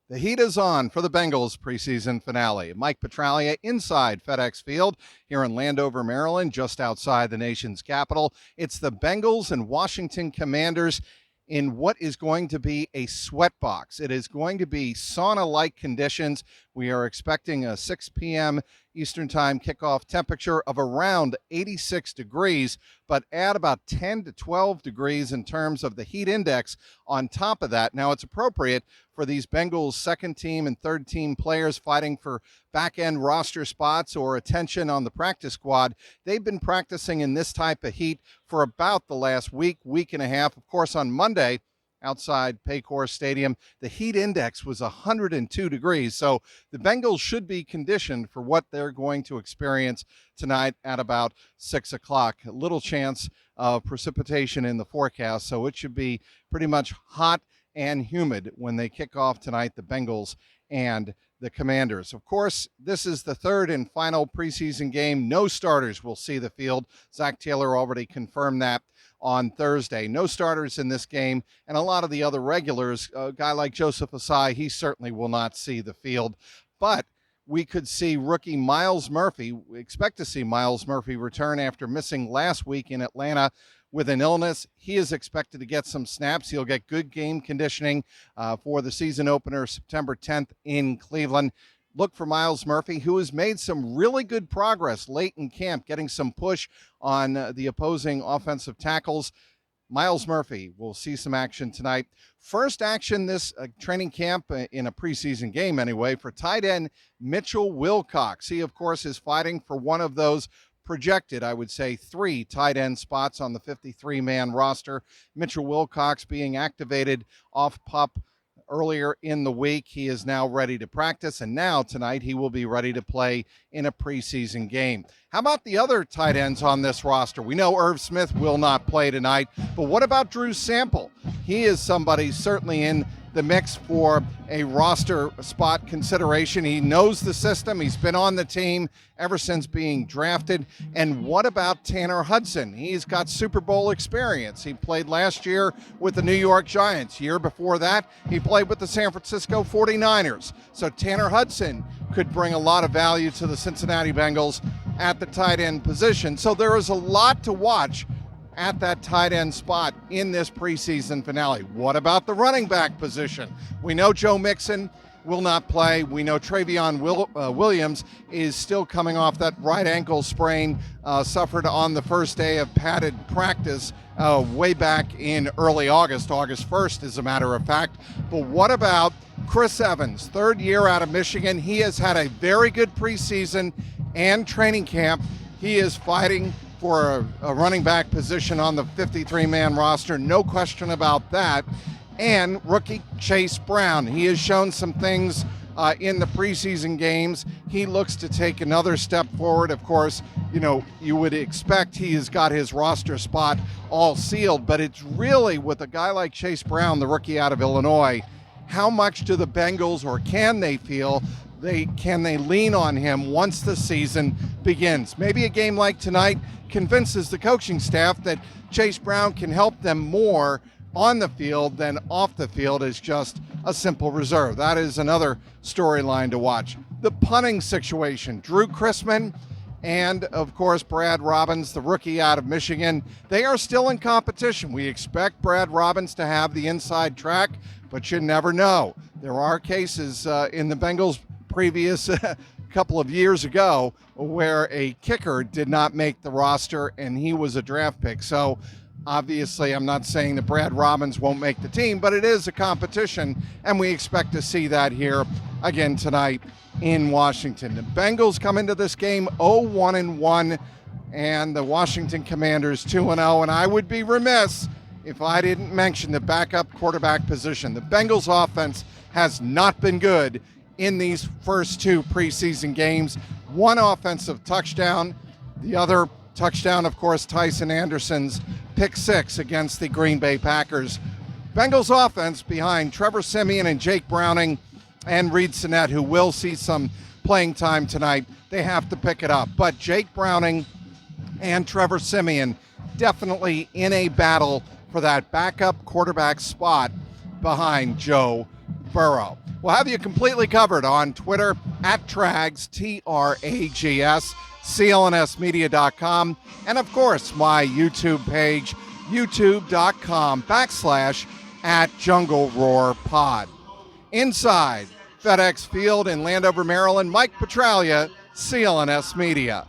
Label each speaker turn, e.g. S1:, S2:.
S1: The heat is on for the Bengals preseason finale. Mike Petraglia inside FedEx Field here in Landover, Maryland, just outside the nation's capital. It's the Bengals and Washington Commanders in what is going to be a sweatbox. It is going to be sauna-like conditions. We are expecting a 6 p.m. Eastern Time kickoff temperature of around 86 degrees, but add about 10 to 12 degrees in terms of the heat index on top of that. Now, it's appropriate for these Bengals second team and third team players fighting for back end roster spots or attention on the practice squad. They've been practicing in this type of heat for about the last week and a half. Of course, on Monday, outside Paycor Stadium, the heat index was 102 degrees. So the Bengals should be conditioned for what they're going to experience tonight at about 6 o'clock. A little chance of precipitation in the forecast, so it should be pretty much hot and humid when they kick off tonight, the Bengals and the Commanders. Of course, this is the third and final preseason game. No starters will see the field. Zach Taylor already confirmed that on Thursday. No starters in this game, and a lot of the other regulars, a guy like Joseph Ossai, he certainly will not see the field. But we could see rookie Myles Murphy. We expect to see Myles Murphy return after missing last week in Atlanta with an illness. He is expected to get some snaps. He'll get good game conditioning for the season opener September 10th in Cleveland. Look for Myles Murphy, who has made some really good progress late in camp, getting some push on the opposing offensive tackles. Myles Murphy will see some action tonight. First action this training camp in a preseason game anyway for tight end Mitchell Wilcox. He, of course, is fighting for one of those projected, I would say, 3 tight end spots on the 53-man roster. Mitchell Wilcox being activated off PUP earlier in the week. He is now ready to practice, and now tonight he will be ready to play in a preseason game. How about the other tight ends on this roster? We know Irv Smith will not play tonight, but what about Drew Sample? He is somebody certainly in the mix for a roster spot consideration. He knows the system. He's been on the team ever since being drafted. And what about Tanner Hudson? He's got Super Bowl experience. He played last year with the New York Giants. Year before that, he played with the San Francisco 49ers. So Tanner Hudson could bring a lot of value to the Cincinnati Bengals at the tight end position. So there is a lot to watch at that tight end spot in this preseason finale. What about the running back position? We know Joe Mixon will not play. We know Travion Williams is still coming off that right ankle sprain suffered on the first day of padded practice way back in early August 1st, as a matter of fact. But what about Chris Evans, third year out of Michigan? He has had a very good preseason and training camp. He is fighting for a running back position on the 53-man roster, no question about that. And rookie Chase Brown, he has shown some things in the preseason games. He looks to take another step forward. Of course, you know, you would expect he has got his roster spot all sealed, but it's really with a guy like Chase Brown, the rookie out of Illinois, how much do the Bengals, or can they feel, can they lean on him once the season begins? Maybe a game like tonight convinces the coaching staff that Chase Brown can help them more on the field than off the field as just a simple reserve. That is another storyline to watch. The punting situation, Drew Chrisman and, of course, Brad Robbins, the rookie out of Michigan, they are still in competition. We expect Brad Robbins to have the inside track, but you never know. There are cases in the Bengals previous couple of years ago where a kicker did not make the roster and he was a draft pick. So obviously I'm not saying that Brad Robbins won't make the team, but it is a competition, and we expect to see that here again tonight in Washington. The Bengals come into this game 0-1-1, and the Washington Commanders 2-0, and I would be remiss if I didn't mention the backup quarterback position. The Bengals offense has not been good in these first 2 preseason games. One offensive touchdown, the other touchdown, of course, Tyson Anderson's pick 6 against the Green Bay Packers. Bengals offense behind Trevor Siemian and Jake Browning and Reed Sinnett, who will see some playing time tonight. They have to pick it up. But Jake Browning and Trevor Siemian definitely in a battle for that backup quarterback spot behind Joe Foxborough. We'll have you completely covered on Twitter at Trags, Trags, clnsmedia.com, and of course my YouTube page, youtube.com/@Jungle Roar Pod. Inside FedEx Field in Landover, Maryland, Mike Petraglia, CLNS Media.